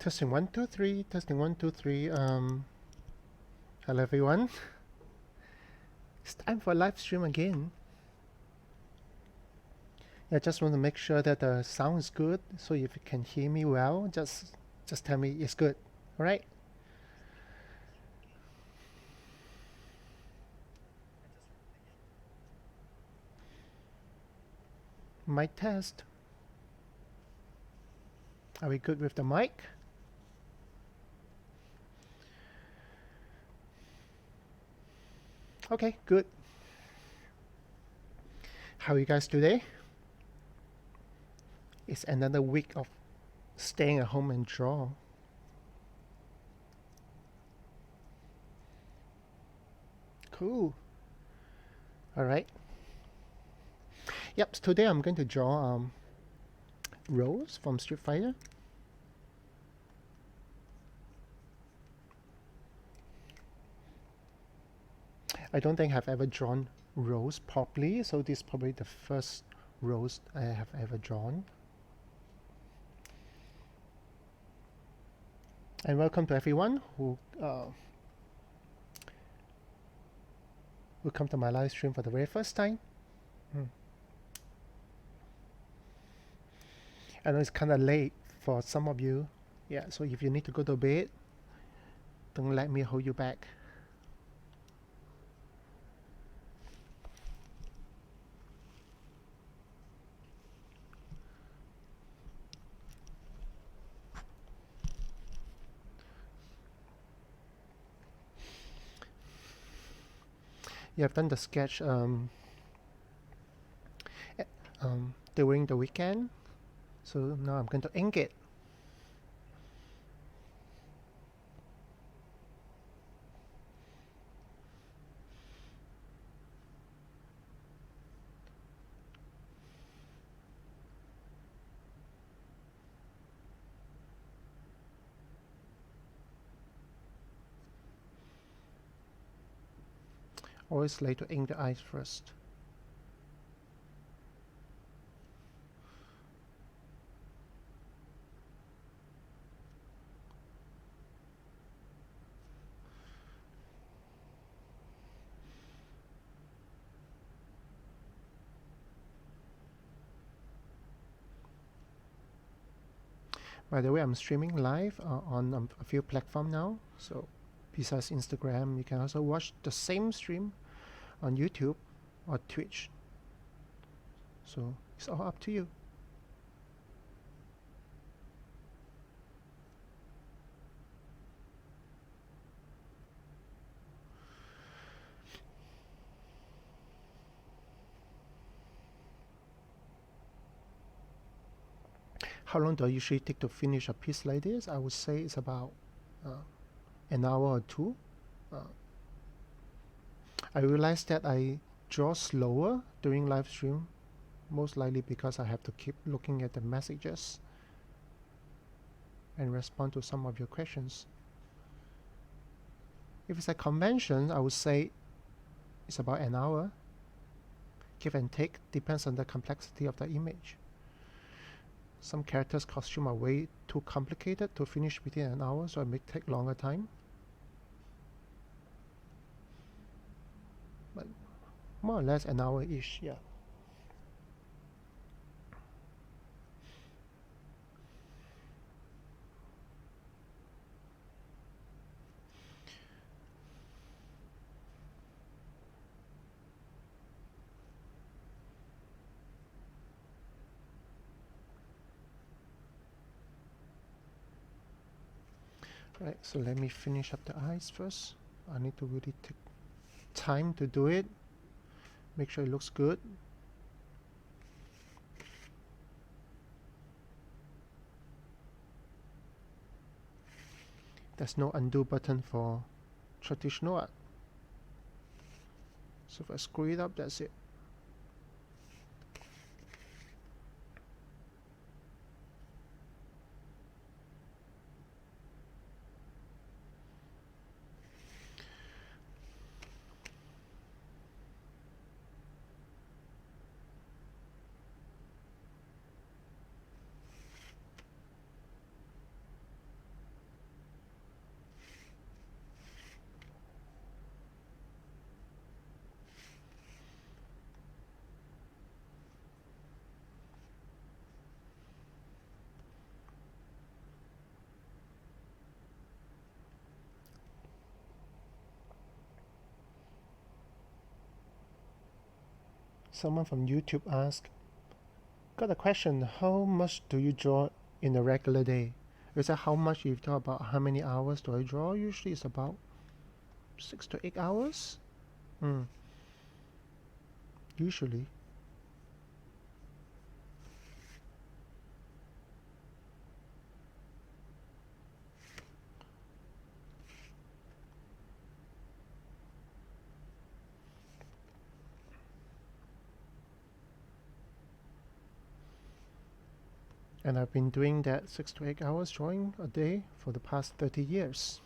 Testing 1 2 3. Testing 1 2 3. Hello everyone. It's time for a live stream again. I just want to make sure that the sound is good. So if you can hear me well, just tell me it's good. All right. Mic test. Are we good with the mic? Okay, good. How are you guys today? It's another week of staying at home and draw. Cool. All right. Yep. Today I'm going to draw Rose from Street Fighter. I don't think I've ever drawn Rose properly, so this is probably the first Rose I have ever drawn. And welcome to everyone who will come to my live stream for the very first time. I know it's kind of late for some of you. Yeah, so if you need to go to bed, don't let me hold you back. Yeah, I've done the sketch during the weekend, so now I'm going to ink it. Always like to ink the eyes first. By the way, I'm streaming live on a few platforms now. So besides Instagram, you can also watch the same stream on YouTube or Twitch. So it's all up to you. How long do I usually take to finish a piece like this? I would say it's about an hour or two. I realized that I draw slower during live stream, most likely because I have to keep looking at the messages and respond to some of your questions. If it's a convention, I would say it's about an hour. Give and take, depends on the complexity of the image. Some characters' costume are way too complicated to finish within an hour, so it may take longer time. But more or less an hour-ish, yeah. Right, so let me finish up the eyes first. I need to really take time to do it. Make sure it looks good. There's no undo button for traditional art. So if I screw it up, that's it. Someone from YouTube asked, got a question, how much do you draw in a regular day? Is that how much you talk about how many hours do I draw? Usually it's about 6 to 8 hours. Usually. And I've been doing that 6 to 8 hours drawing a day for the past 30 years.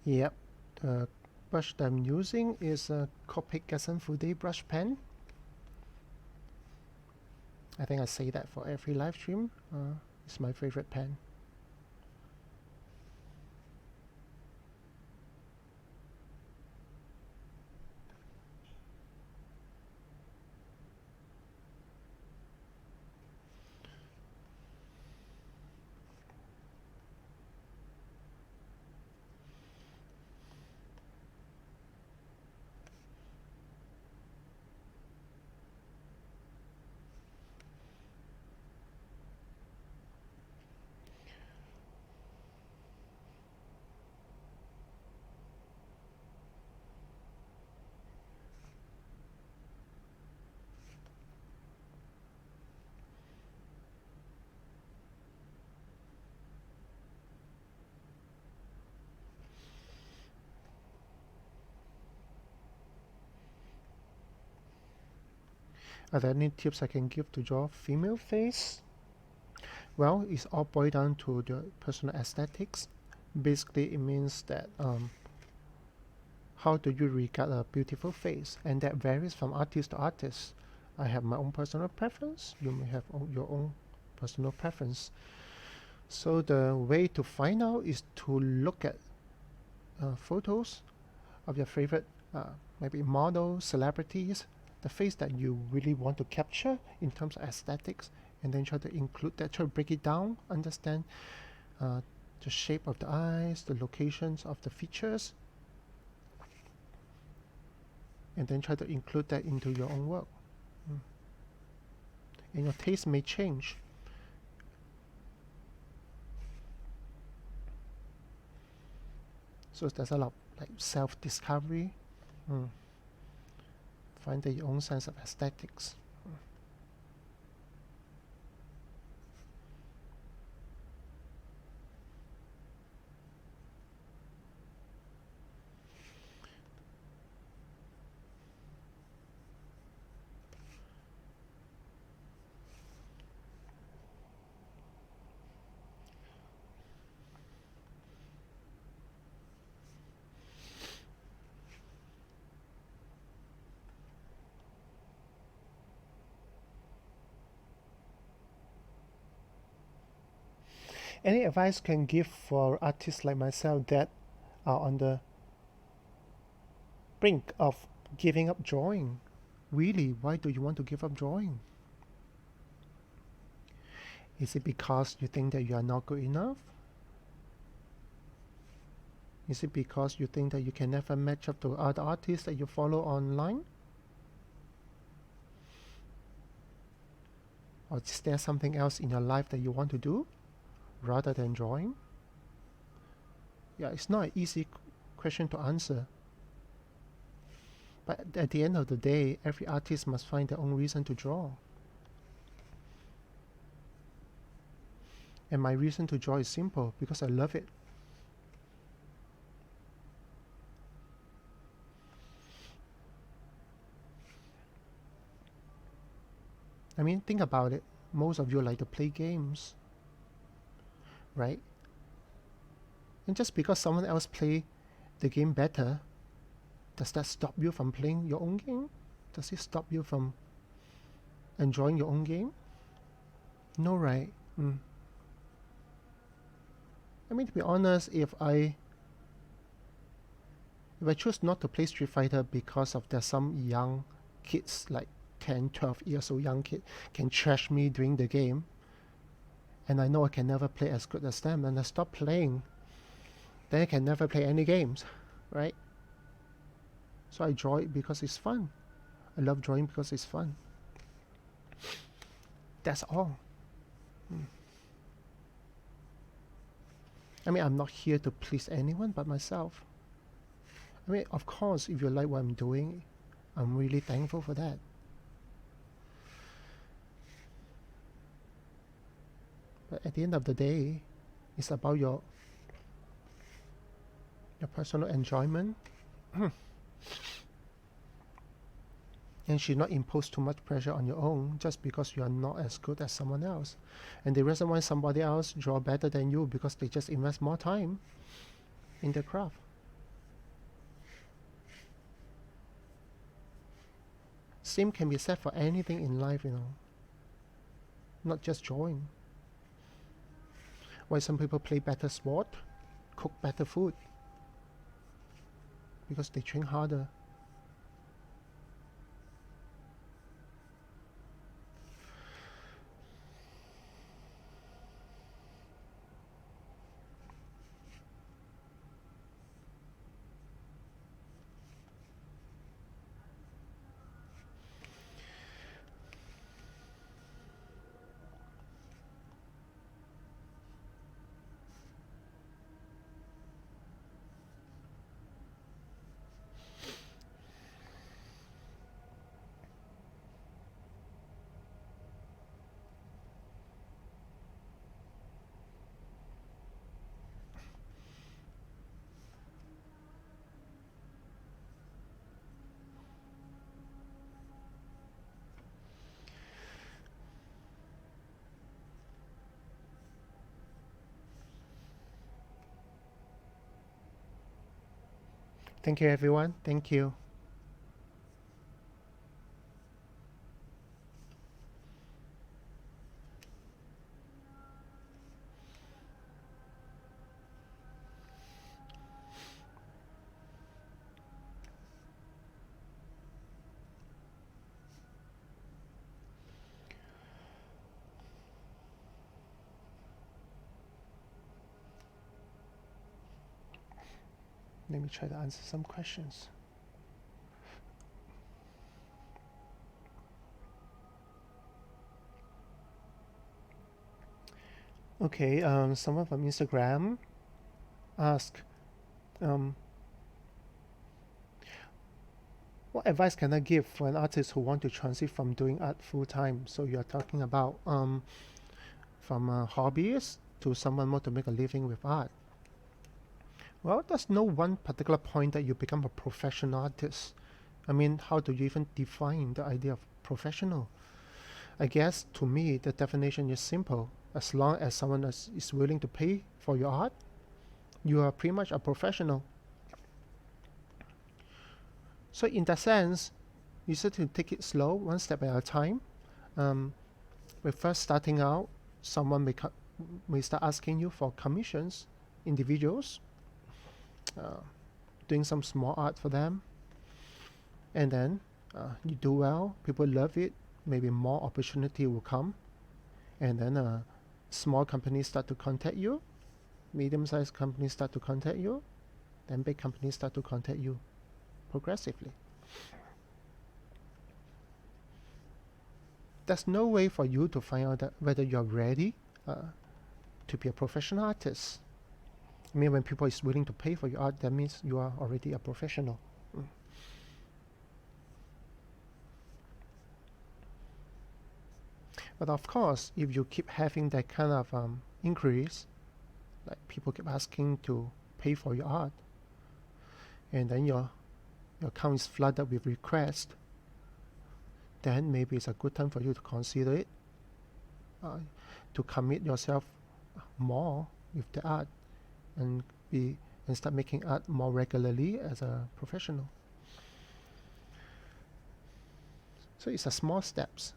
Yep, the brush that I'm using is a Copic Fude brush pen. I think I say that for every live stream. It's my favorite pen. Are there any tips I can give to draw female face? Well, it's all boiled down to the personal aesthetics. Basically, it means that how do you regard a beautiful face? And that varies from artist to artist. I have my own personal preference. You may have your own personal preference. So the way to find out is to look at photos of your favorite maybe models, celebrities, the face that you really want to capture in terms of aesthetics, and then try to include that, try to break it down, understand the shape of the eyes, the locations of the features, and then try to include that into your own work. And your taste may change. So there's a lot of like self-discovery. Find your own sense of aesthetics. Any advice can give for artists like myself that are on the brink of giving up drawing? Really, why do you want to give up drawing? Is it because you think that you are not good enough? Is it because you think that you can never match up to other artists that you follow online? Or is there something else in your life that you want to do rather than drawing? Yeah, it's not an easy question to answer. But at the end of the day, every artist must find their own reason to draw. And my reason to draw is simple, because I love it. I mean, think about it. Most of you like to play games. right? And just because someone else play the game better, does that stop you from playing your own game? Does it stop you from enjoying your own game? No, right? I mean, to be honest, if I choose not to play Street Fighter because of there's some young kids, like 10, 12 years old young kid, can trash me during the game, and I know I can never play as good as them, and I stop playing, then I can never play any games, right? So I draw it because it's fun. I love drawing because it's fun. That's all. I mean, I'm not here to please anyone but myself. I mean, of course, if you like what I'm doing, I'm really thankful for that. But at the end of the day, it's about your personal enjoyment. And should not impose too much pressure on your own just because you are not as good as someone else. And the reason why somebody else draw better than you because they just invest more time in their craft. Same can be said for anything in life, not just drawing. Why some people play better sport, cook better food? Because they train harder. Thank you, everyone. Thank you. Let me try to answer some questions. Okay, someone from Instagram asked, what advice can I give for an artist who want to transit from doing art full time? So you're talking about from a hobbyist to someone more to make a living with art. Well, there's no one particular point that you become a professional artist. I mean, how do you even define the idea of professional? I guess to me, the definition is simple. As long as someone is willing to pay for your art, you are pretty much a professional. So in that sense, you just have to take it slow, one step at a time. When first starting out, someone may start asking you for commissions, individuals, doing some small art for them. And then you do well, people love it, maybe more opportunity will come. And then small companies start to contact you, medium-sized companies start to contact you, then big companies start to contact you progressively. There's no way for you to find out that whether you're ready to be a professional artist. I mean, when people is willing to pay for your art, that means you are already a professional. But of course, if you keep having that kind of inquiries, like people keep asking to pay for your art, and then your account is flooded with requests, then maybe it's a good time for you to consider it, to commit yourself more, with the art and start making art more regularly as a professional. So it's a small steps.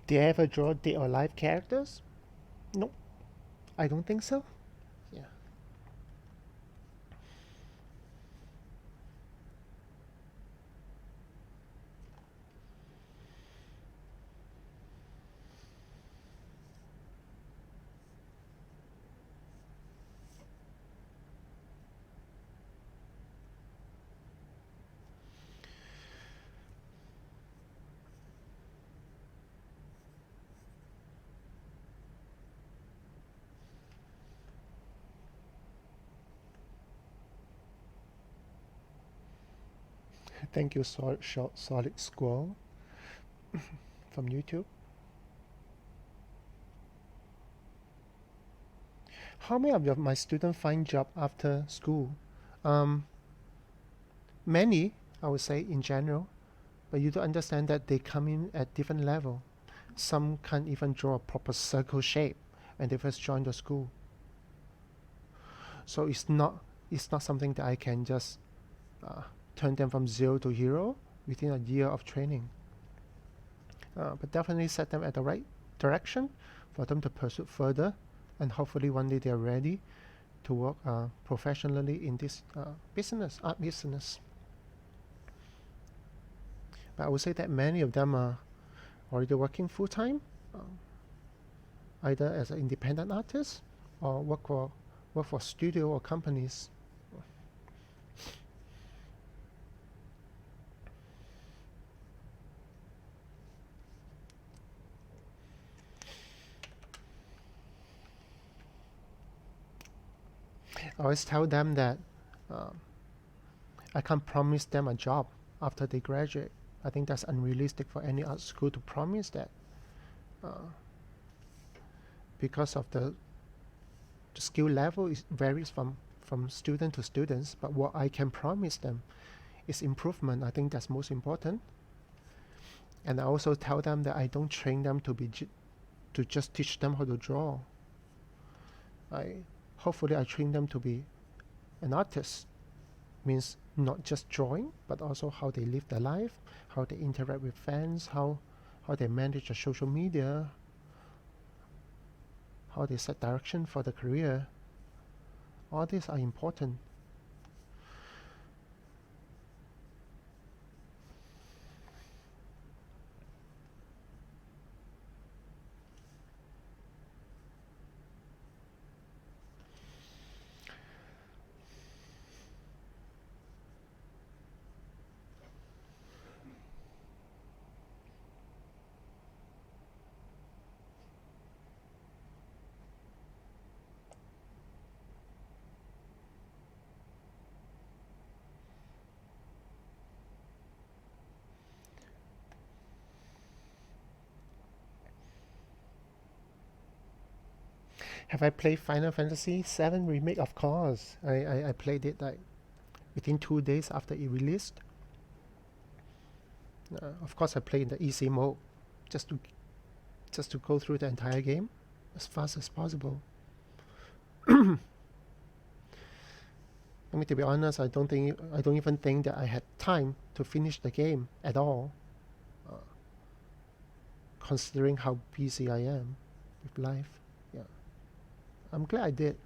Did I ever draw dead or live characters? No, I don't think so. Yeah. Thank you, Solid Squall from YouTube. How many of my students find job after school? Um, Many, I would say, in general, but you do understand that they come in at different level. Some can't even draw a proper circle shape when they first join the school. So it's not something that I can just turn them from 0 to hero within a year of training. But definitely set them at the right direction for them to pursue further, and hopefully one day they're ready to work professionally in this art business. But I would say that many of them are already working full-time, either as an independent artist or work for studio or companies. I always tell them that I can't promise them a job after they graduate. I think that's unrealistic for any art school to promise that, because of the skill level varies from student to students. But what I can promise them is improvement. I think that's most important. And I also tell them that I don't train them to just teach them how to draw. Hopefully I train them to be an artist. Means not just drawing, but also how they live their life, how they interact with fans, how they manage the social media, how they set direction for the career. All these are important. Have I played Final Fantasy VII Remake? Of course. I played it like within 2 days after it released. Of course, I played in the easy mode just to go through the entire game as fast as possible. I mean, to be honest, I don't even think that I had time to finish the game at all, considering how busy I am with life. Yeah, I'm glad I did.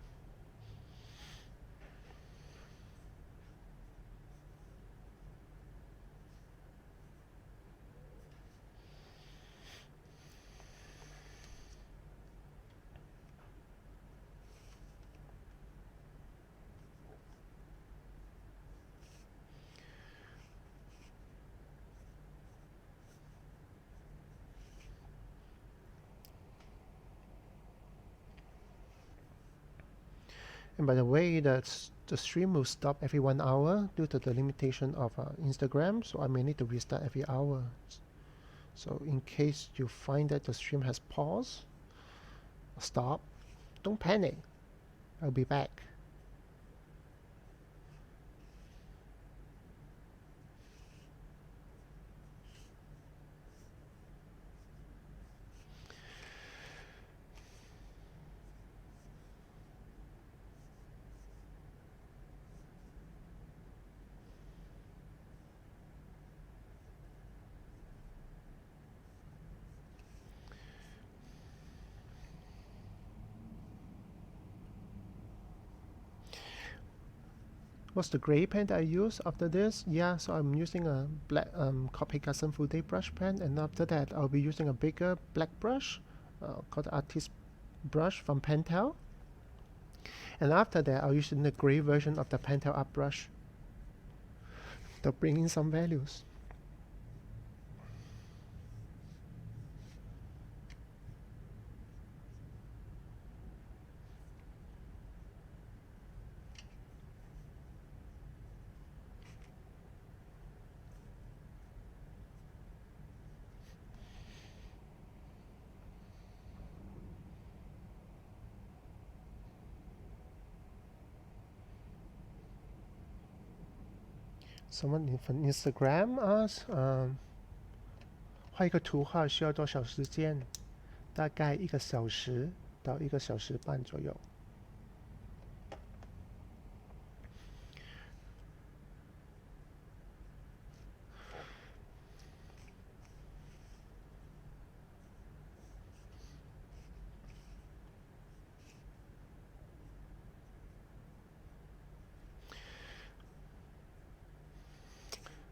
And by the way, the stream will stop every 1 hour due to the limitation of Instagram, so I may need to restart every hour. So in case you find that the stream has paused, stop, don't panic. I'll be back. What's the gray pen that I use after this? Yeah, so I'm using a black Copic Custom Full Day brush pen, and after that I'll be using a bigger black brush called the Artist brush from Pentel. And after that I'll use the gray version of the Pentel Art brush to bring in some values. Someone from Instagram asked, 画一个图画需要多少时间？大概1个小时到1个小时半左右。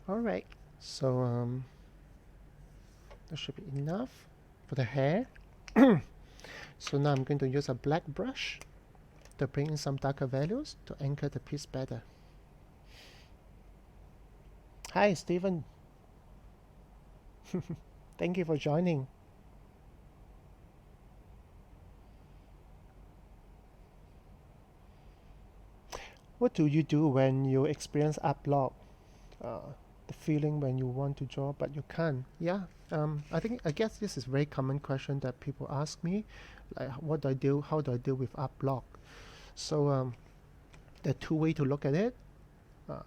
All right, so that should be enough for the hair. So now I'm going to use a black brush to bring in some darker values to anchor the piece better. Hi, Stephen. Thank you for joining. What do you do when you experience art block? The feeling when you want to draw but you can't. Yeah, I guess this is a very common question that people ask me, like what do I do, how do I deal with art block? So there are two ways to look at it. There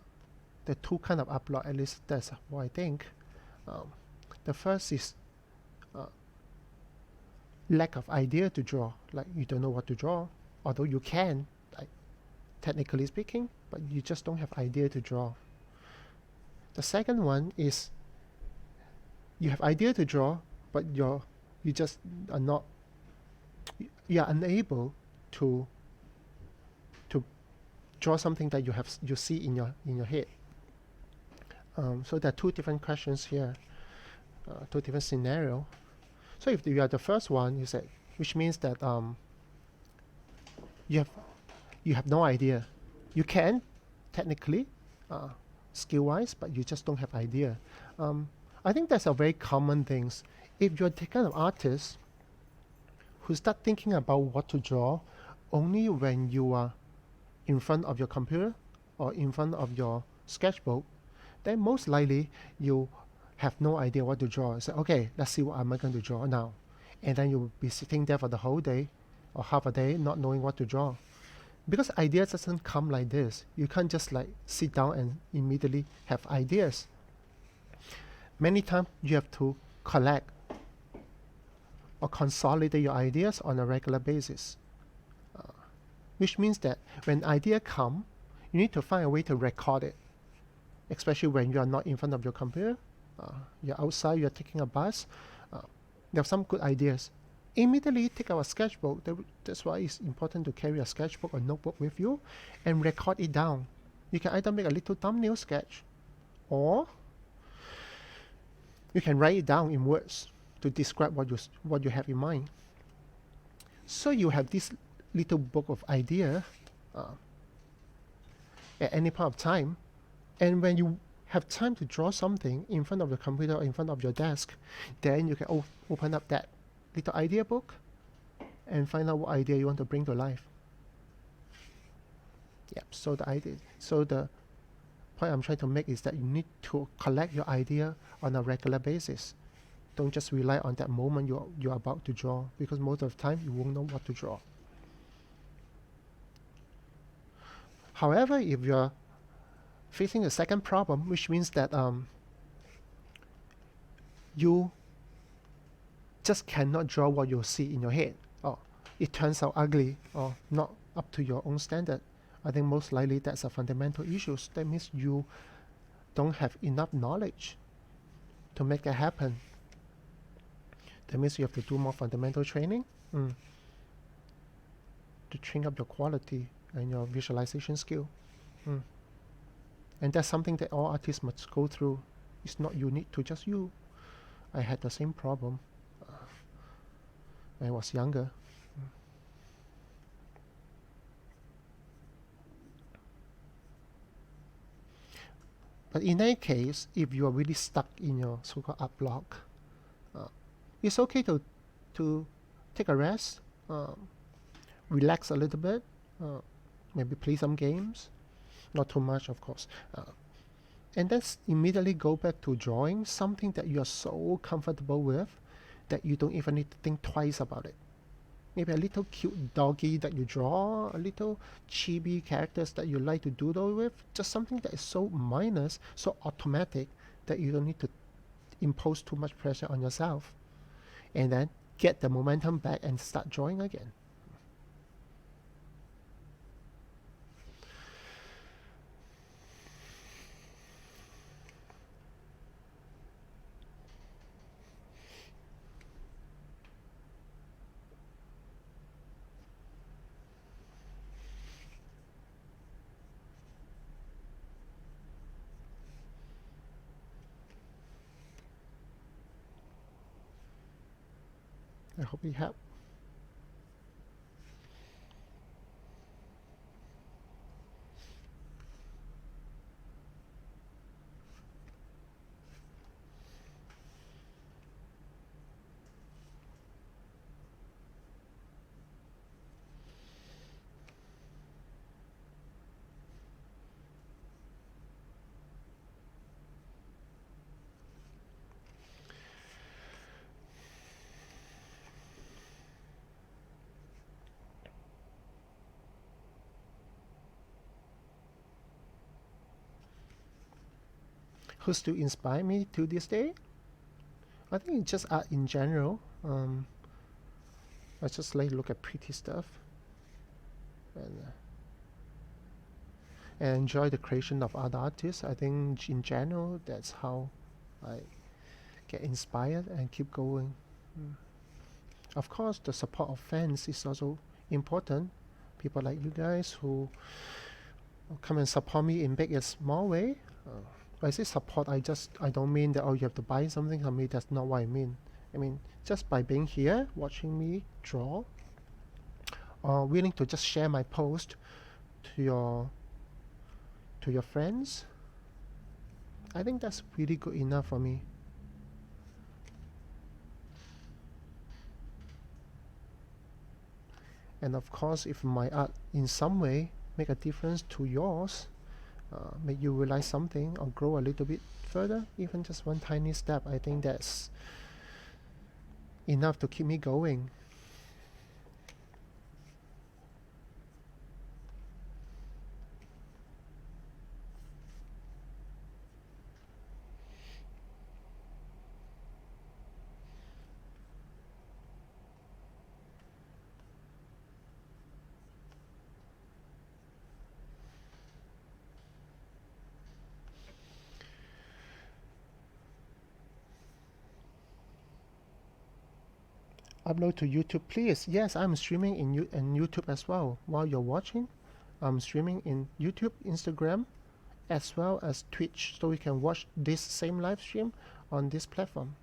are two kind of art block, at least that's what I think. The first is lack of idea to draw, like you don't know what to draw, although you can, like technically speaking, but you just don't have idea to draw. The second one is you have idea to draw, but you just are not, you are unable to draw something that you see in your head. So there are two different questions here, two different scenarios. So if you are the first one, you say, which means that you have no idea. You can technically, skill-wise, but you just don't have idea. I think that's a very common thing. If you're the kind of artist who start thinking about what to draw only when you are in front of your computer or in front of your sketchbook, then most likely you have no idea what to draw. Say, okay, let's see what am I going to draw now. And then you will be sitting there for the whole day or half a day not knowing what to draw. Because ideas doesn't come like this. You can't just like sit down and immediately have ideas. Many times you have to collect or consolidate your ideas on a regular basis. Which means that when idea come, you need to find a way to record it. Especially when you are not in front of your computer. You're outside, you're taking a bus. There are some good ideas. Immediately take out a sketchbook. That's why it's important to carry a sketchbook or notebook with you and record it down. You can either make a little thumbnail sketch, or you can write it down in words to describe what you have in mind. So you have this little book of idea at any point of time, and when you have time to draw something in front of the computer or in front of your desk, then you can open up that little idea book and find out what idea you want to bring to life. Yep. So the point I'm trying to make is that you need to collect your idea on a regular basis. Don't just rely on that moment you're about to draw, because most of the time you won't know what to draw. However, if you're facing the second problem, which means that you just cannot draw what you see in your head, or it turns out ugly or not up to your own standard, I think most likely that's a fundamental issue. That means you don't have enough knowledge to make that happen. That means you have to do more fundamental training to train up your quality and your visualization skill. And that's something that all artists must go through. It's not unique to just you. I had the same problem when I was younger. But in any case, if you are really stuck in your so-called art block, it's okay to take a rest, relax a little bit, maybe play some games, not too much, of course, and then immediately go back to drawing something that you are so comfortable with that you don't even need to think twice about it. Maybe a little cute doggy that you draw, a little chibi characters that you like to doodle with, just something that is so minor, so automatic that you don't need to impose too much pressure on yourself. And then get the momentum back and start drawing again. I hope it helped. Who still inspire me to this day? I think it's just art in general. I just like to look at pretty stuff and enjoy the creation of other artists. I think in general that's how I get inspired and keep going. Of course, the support of fans is also important. People like you guys who come and support me in big and small way. When I say support, I don't mean that, oh, you have to buy something from me. That's not what I mean. I mean, just by being here, watching me draw, or willing to just share my post to your friends, I think that's really good enough for me. And of course, if my art in some way make a difference to yours, make you realize something or grow a little bit further, even just one tiny step, I think that's enough to keep me going. upload to YouTube, please. Yes, I'm streaming in YouTube as well. While you're watching, I'm streaming in YouTube, Instagram, as well as Twitch, so you can watch this same live stream on this platform.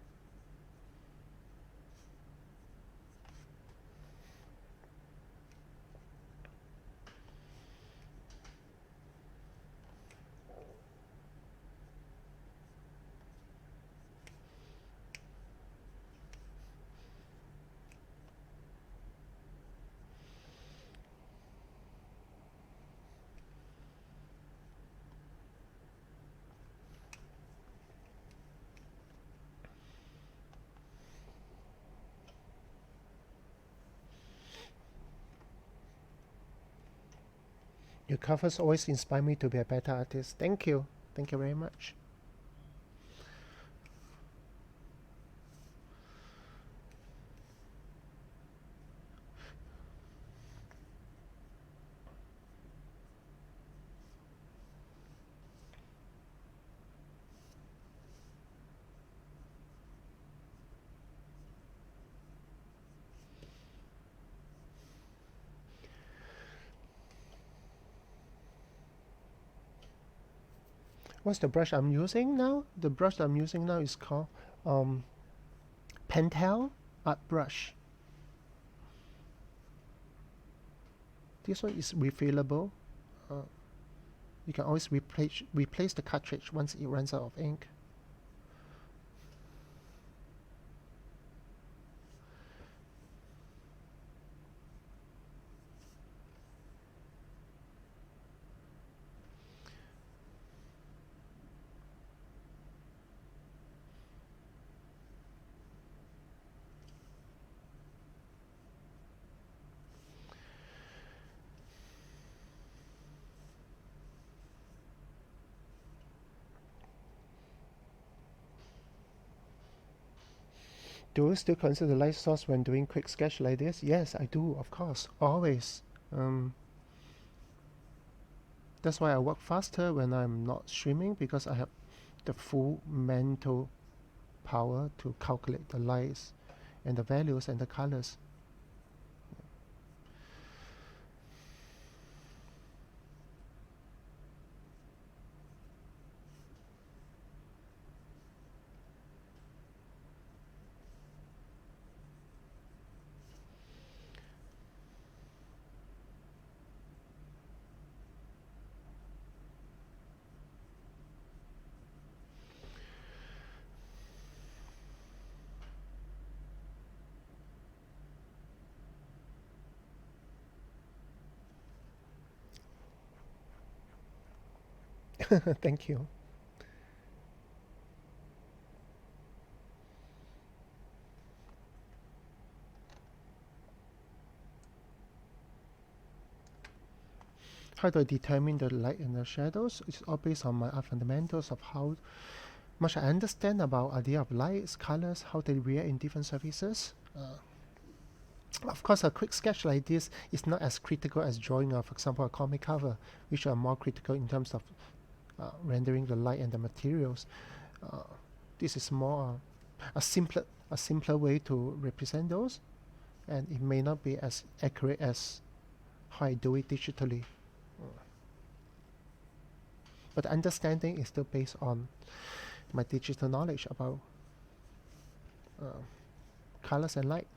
Your covers always inspire me to be a better artist. Thank you. Thank you very much. What's the brush I'm using now? The brush I'm using now is called Pentel Art Brush. This one is refillable. You can always replace the cartridge once it runs out of ink. Do you still consider light source when doing quick sketch like this? Yes, I do, of course, always. That's why I work faster when I'm not streaming, because I have the full mental power to calculate the lights and the values and the colors. Thank you. How do I determine the light and the shadows? It's all based on my fundamentals of how much I understand about idea of lights, colors, how they react in different surfaces. Of course, a quick sketch like this is not as critical as drawing, for example, a comic cover, which are more critical in terms of rendering the light and the materials. This is more a simpler way to represent those, and it may not be as accurate as how I do it digitally. But the understanding is still based on my digital knowledge about colors and light.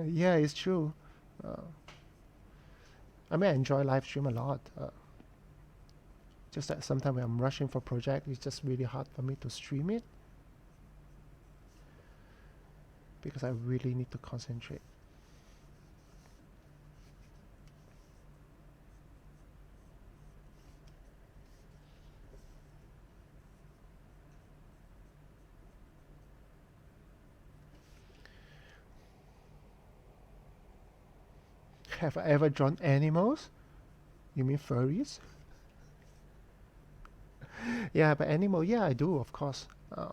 Yeah, it's true. I mean, I enjoy live stream a lot. Just that sometimes when I'm rushing for project, it's just really hard for me to stream it, because I really need to concentrate. Have I ever drawn animals? You mean furries? Yeah, but animal, yeah, I do, of course. You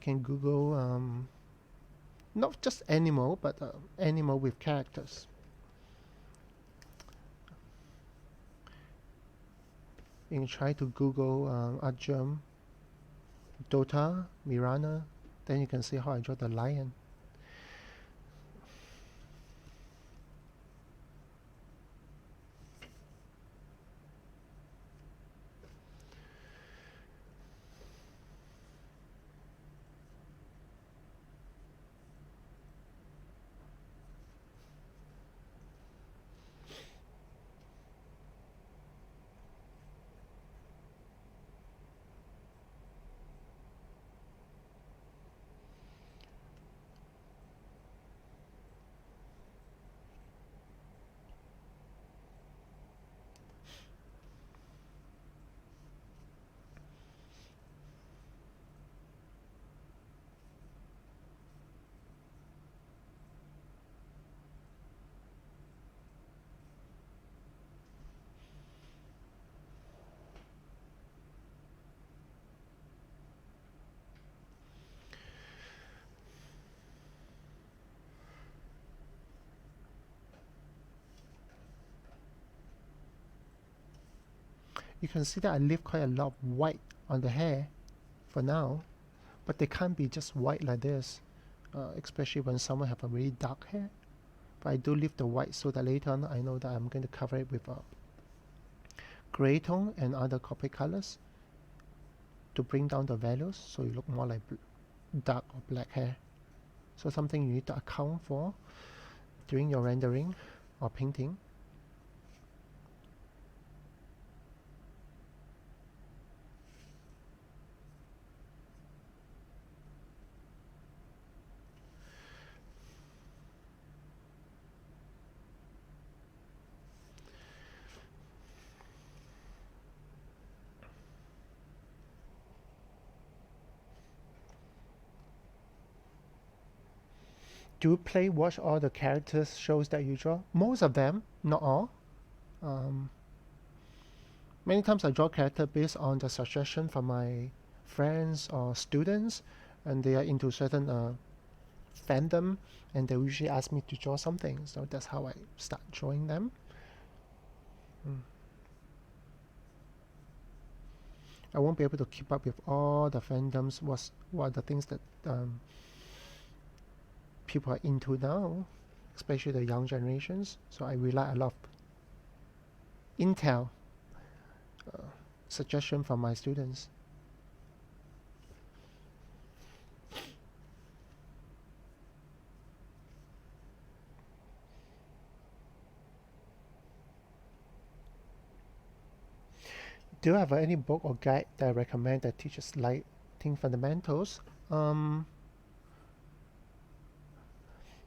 can Google not just animal, but animal with characters. You can try to Google Ajam, Dota, Mirana, then you can see how I draw the lion. You can see that I leave quite a lot of white on the hair for now, but they can't be just white like this, especially when someone have a really dark hair. But I do leave the white so that later on I know that I'm going to cover it with a gray tone and other copy colors to bring down the values so you look more like dark or black hair. So something you need to account for during your rendering or painting. Do you play watch all the characters shows that you draw? Most of them, not all. Many times I draw character based on the suggestion from my friends or students, and they are into certain fandom, and they usually ask me to draw something. So that's how I start drawing them. I won't be able to keep up with all the fandoms. What are the things that people are into now, especially the young generations. So I rely a lot of intel suggestion from my students. Do you have any book or guide that I recommend that teaches lighting fundamentals?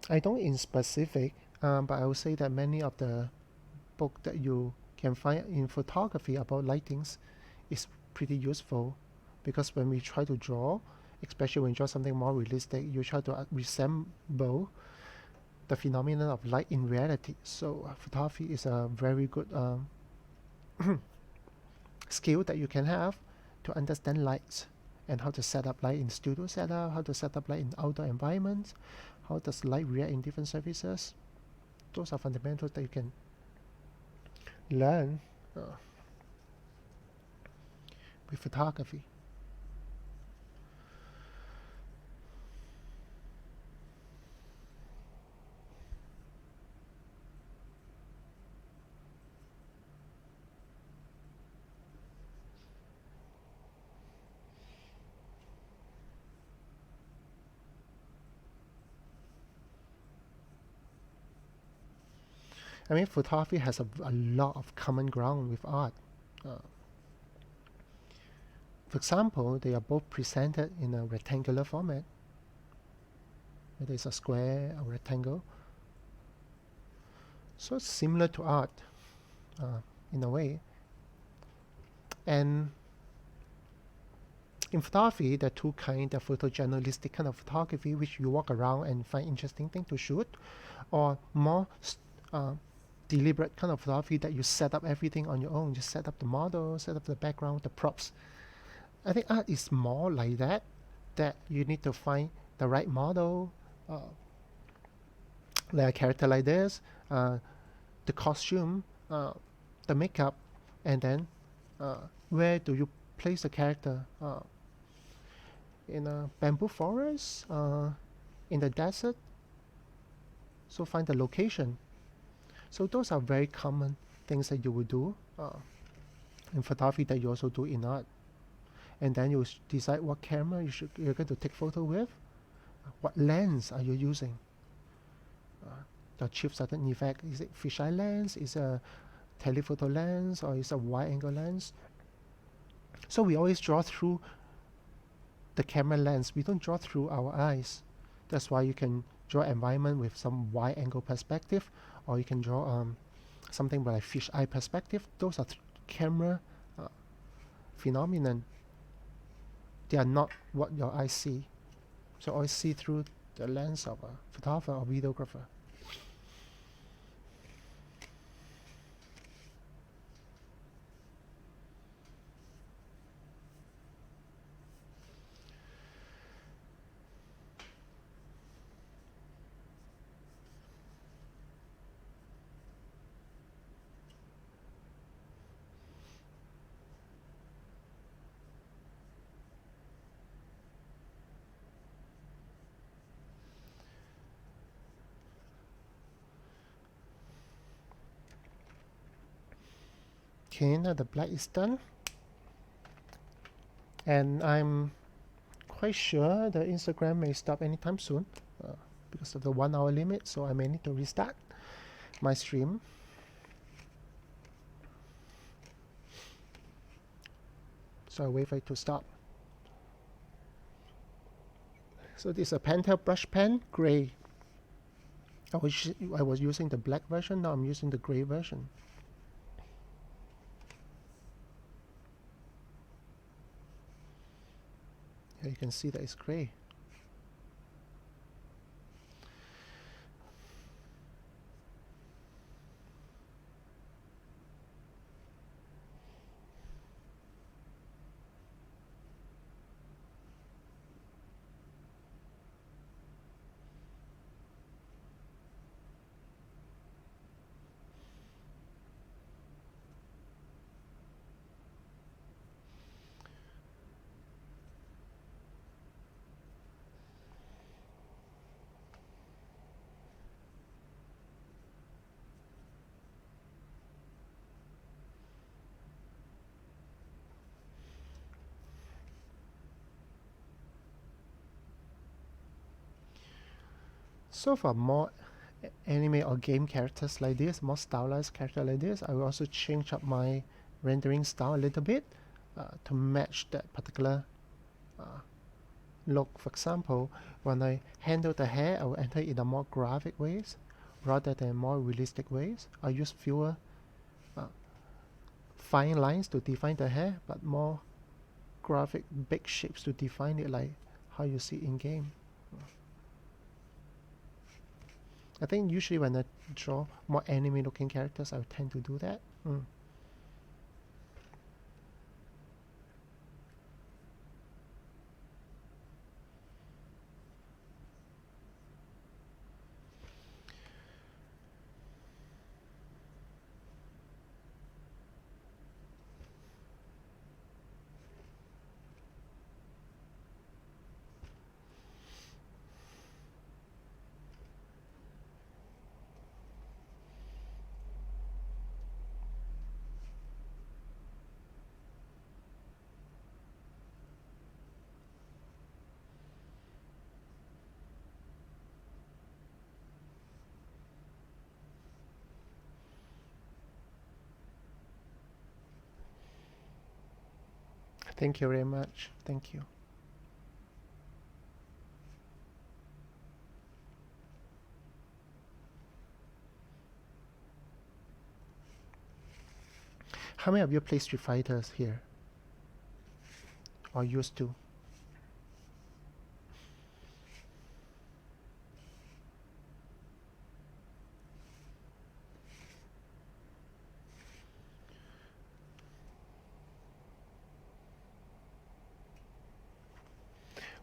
I don't in specific, but I would say that many of the book that you can find in photography about lightings is pretty useful, because when we try to draw, especially when you draw something more realistic, you try to resemble the phenomenon of light in reality. So photography is a very good skill that you can have to understand lights and how to set up light in studio setup, how to set up light in outdoor environments, how does light react in different surfaces. Those are fundamentals that you can learn with photography. I mean, photography has a lot of common ground with art. For example, they are both presented in a rectangular format, whether it's a square or rectangle. So it's similar to art in a way. And in photography, there are two kinds: the photojournalistic kind of photography, which you walk around and find interesting things to shoot, or more deliberate kind of photography that you set up everything on your own. Just set up the model, set up the background, the props. I think art is more like that, that you need to find the right model, like a character like this, the costume, the makeup, and then where do you place the character? In a bamboo forest, in the desert. So find the location. So those are very common things that you would do in photography that you also do in art. And then you decide what camera you're going to take photo with. What lens are you using to achieve certain effect? Is it fisheye lens? Is it a telephoto lens? Or is it a wide angle lens? So we always draw through the camera lens. We don't draw through our eyes. That's why you can draw environment with some wide angle perspective, or you can draw something like fisheye perspective. Those are camera phenomenon. They are not what your eyes see. So always see through the lens of a photographer or videographer. Okay, now the black is done. And I'm quite sure the Instagram may stop anytime soon because of the 1 hour limit, so I may need to restart my stream. So I wait for it to stop. So this is a Pentel brush pen, gray. I was using the black version, now I'm using the gray version. Here you can see that it's gray. So for more anime or game characters like this, more stylized character like this, I will also change up my rendering style a little bit to match that particular look. For example, when I handle the hair, I will enter in a more graphic ways rather than more realistic ways. I use fewer fine lines to define the hair, but more graphic big shapes to define it, like how you see in game. I think usually when I draw more anime looking characters, I would tend to do that. Thank you very much. Thank you. How many of you play Street Fighters here? Or used to?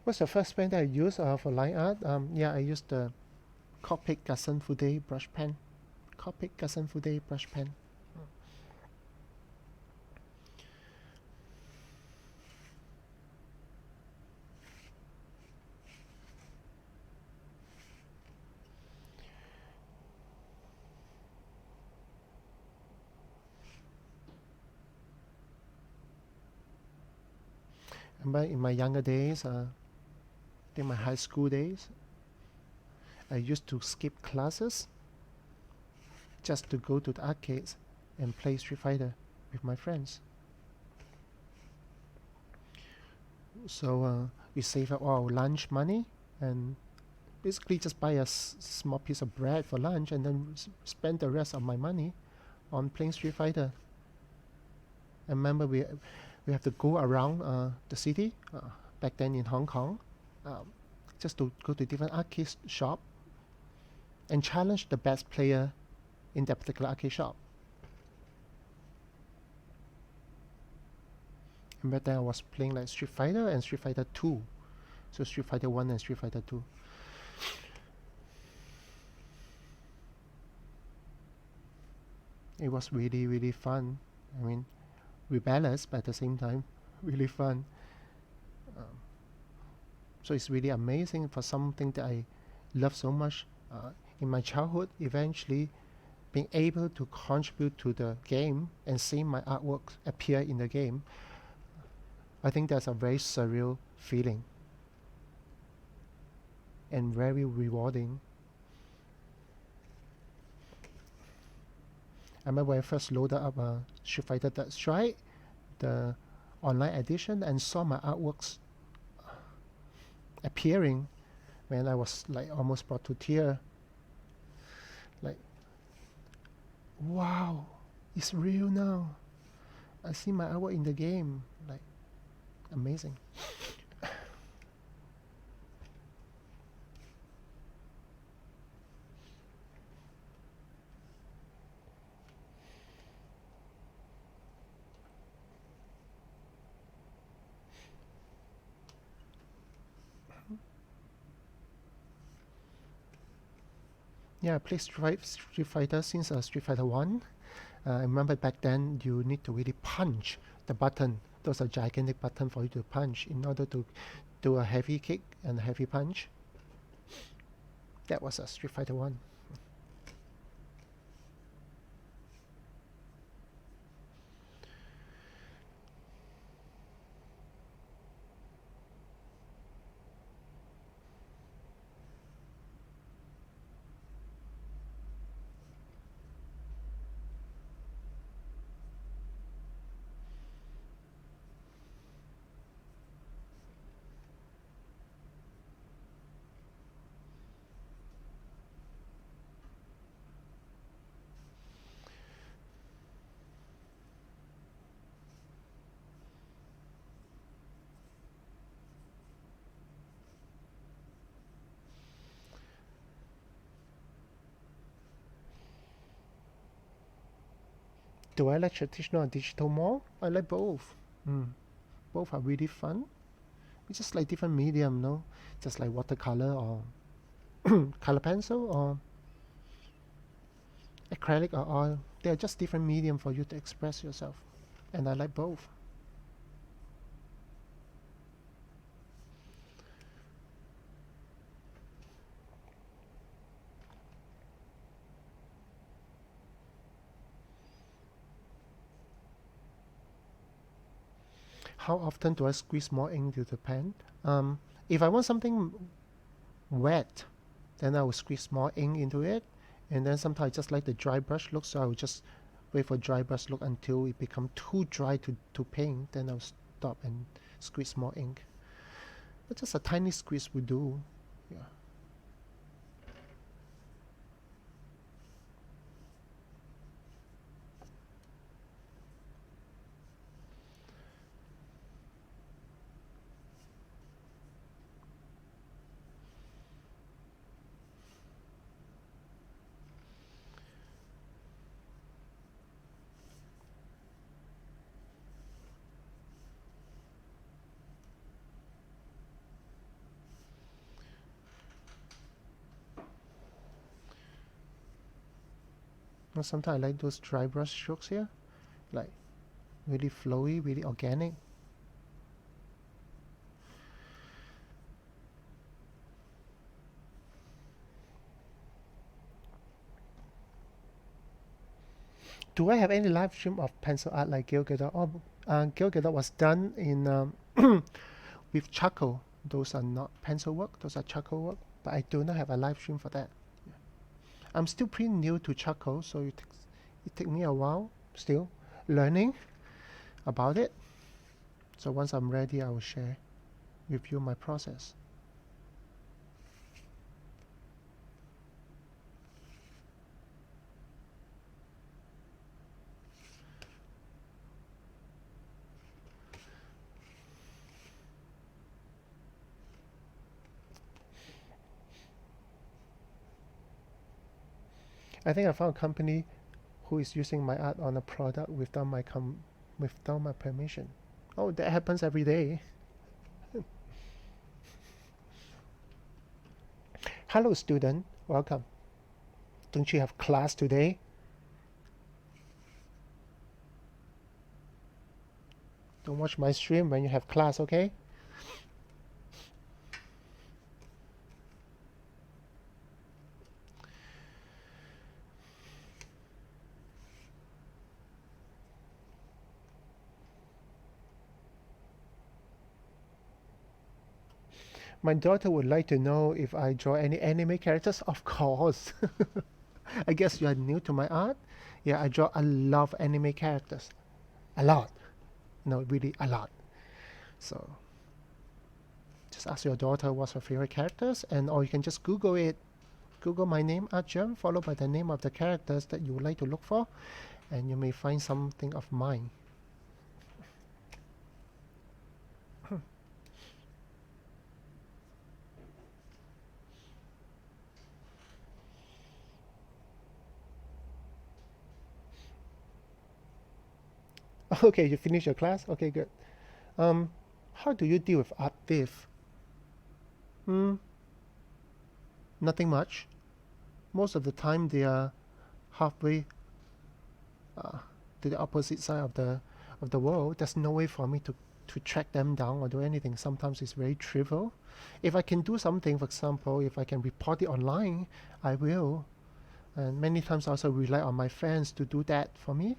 What's the first pen that I used for line art? Yeah, I used the Copic Gasson Fude brush pen. Copic Gasson Fude brush pen. And in my younger days, in my high school days, I used to skip classes just to go to the arcades and play Street Fighter with my friends. So we save up our lunch money and basically just buy a small piece of bread for lunch and then spend the rest of my money on playing Street Fighter. I remember we have to go around the city back then in Hong Kong, just to go to different arcade shop and challenge the best player in that particular arcade shop. And back then I was playing like Street Fighter and Street Fighter 2. So Street Fighter 1 and Street Fighter 2. It was really, really fun. I mean, rebellious, but at the same time, really fun. So it's really amazing for something that I love so much in my childhood, eventually being able to contribute to the game and seeing my artwork appear in the game. I think that's a very surreal feeling and very rewarding. I remember when I first loaded up Street Fighter Third Strike, the online edition, and saw my artworks appearing, when I was like almost brought to tear. Like, wow, it's real now. I see my artwork in the game. Like, amazing. Yeah, I played Street Fighter since Street Fighter 1. I remember back then you need to really punch the button. Those are gigantic button for you to punch in order to do a heavy kick and a heavy punch. That was a Street Fighter 1. Do I like traditional or digital more? I like both. Both are really fun. It's just like different medium, no? Just like watercolor or color pencil or acrylic or oil. They're just different medium for you to express yourself. And I like both. How often do I squeeze more ink into the pen? If I want something wet, then I will squeeze more ink into it. And then sometimes I just like the dry brush look, so I will just wait for dry brush look until it becomes too dry to paint. Then I'll stop and squeeze more ink. But just a tiny squeeze will do. Yeah. Sometimes I like those dry brush strokes here, like really flowy, really organic. Do I have any live stream of pencil art like Gal Gadot? Oh, Gal Gadot was done in with charcoal. Those are not pencil work; those are charcoal work. But I do not have a live stream for that. I'm still pretty new to charcoal, so it takes me a while still learning about it. So once I'm ready, I will share with you my process. I think I found a company who is using my art on a product without my permission. Oh, that happens every day. Hello, student. Welcome. Don't you have class today? Don't watch my stream when you have class, okay? My daughter would like to know if I draw any anime characters. Of course. I guess you are new to my art. Yeah, I draw a lot of anime characters. A lot. No, really a lot. So just ask your daughter what's her favorite characters, and or you can just Google it. Google my name, Arjun, followed by the name of the characters that you would like to look for, and you may find something of mine. Okay, you finish your class? Okay, good. How do you deal with art thief? Hmm, nothing much. Most of the time they are halfway to the opposite side of the world. There's no way for me to track them down or do anything. Sometimes it's very trivial. If I can do something, for example, if I can report it online, I will. And many times I also rely on my friends to do that for me.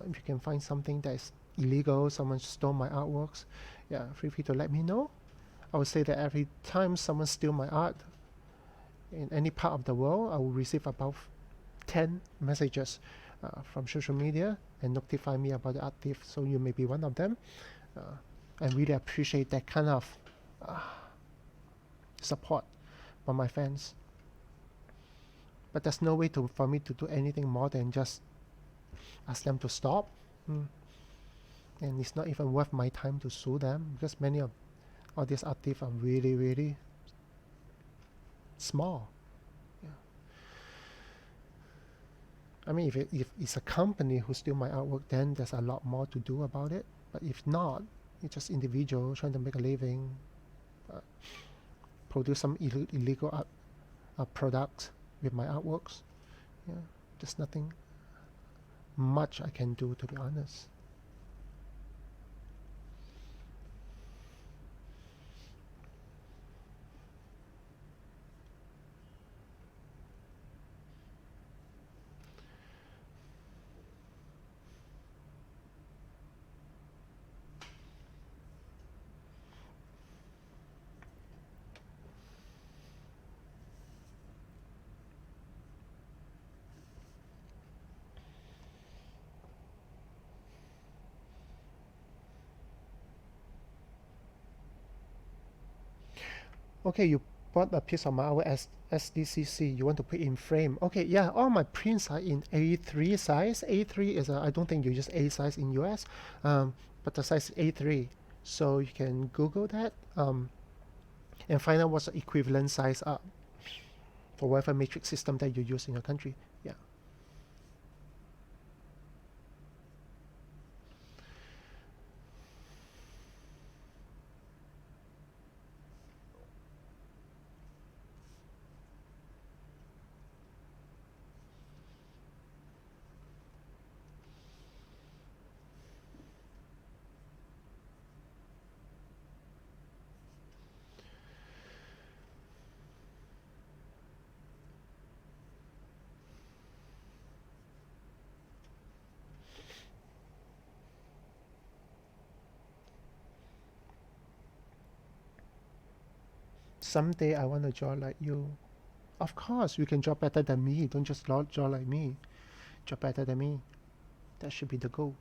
If you can find something that is illegal, someone stole my artworks, yeah, feel free to let me know. I would say that every time someone steal my art in any part of the world, I will receive about 10 messages from social media and notify me about the art thief. So you may be one of them. I really appreciate that kind of support from my fans. But there's no way for me to do anything more than just ask them to stop. And it's not even worth my time to sue them because many of all these art thieves are really, really small. Yeah. I mean, if it's a company who steal my artwork, then there's a lot more to do about it. But if not, it's just individual trying to make a living, produce some illegal art product with my artworks. Yeah, there's nothing much I can do, to be honest. Okay, you bought a piece of my our SDCC. You want to put in frame. Okay, yeah, all my prints are in A3 size. A3 is I don't think you use A size in US, but the size is A3. So you can Google that and find out what's the equivalent size for whatever matrix system that you use in your country. Yeah. someday I want to draw like you. Of course, you can draw better than me. Don't just draw like me. Draw better than me. That should be the goal.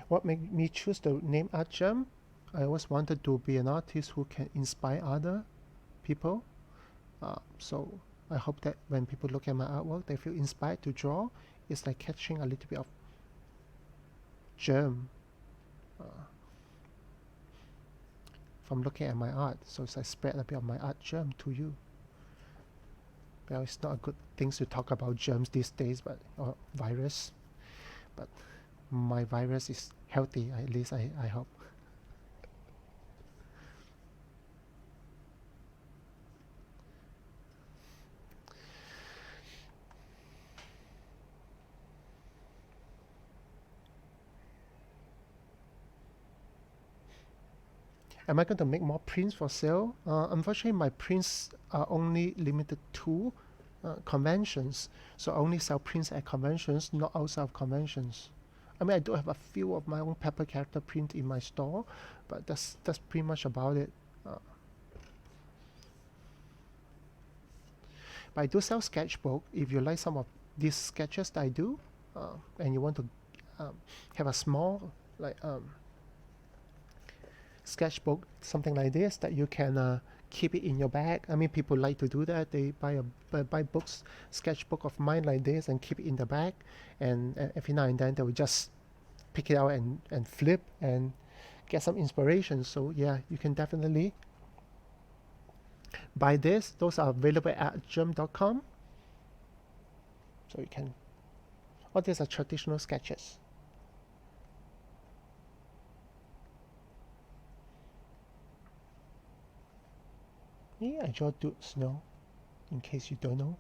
What made me choose the name Art Gem? I always wanted to be an artist who can inspire other people. So I hope that when people look at my artwork, they feel inspired to draw. It's like catching a little bit of germ from looking at my art. So it's like spread a bit of my art germ to you. Well, it's not a good thing to talk about germs these days, but or virus. But my virus is healthy, at least I hope. Am I going to make more prints for sale? Unfortunately, my prints are only limited to conventions. So I only sell prints at conventions, not outside of conventions. I mean, I do have a few of my own paper character print in my store, but that's pretty much about it. But I do sell sketchbook. If you like some of these sketches that I do, and you want to have a small like sketchbook, something like this that you can keep it in your bag. I mean, people like to do that. They buy books, sketchbook of mine like this, and keep it in the bag. And every now and then they will just pick it out and flip and get some inspiration. So yeah, you can definitely buy this. Those are available at germ.com. So you can. All these are traditional sketches. Yeah, I draw dudes now, in case you don't know.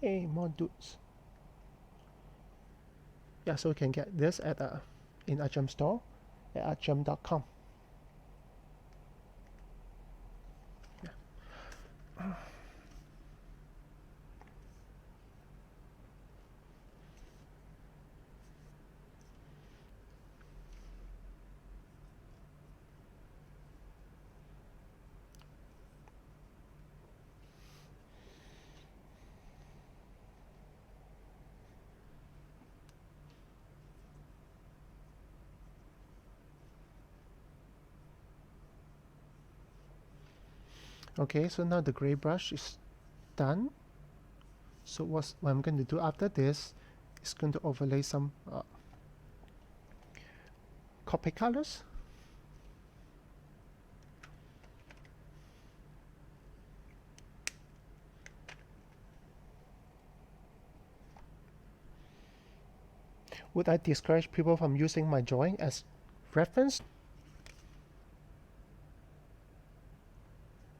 Hey, more dudes. Yeah, so you can get this at in Artgem store at artgem.com. Yeah. Okay, so now the gray brush is done. So what I'm going to do after this is going to overlay some copy colors. Would I discourage people from using my drawing as reference?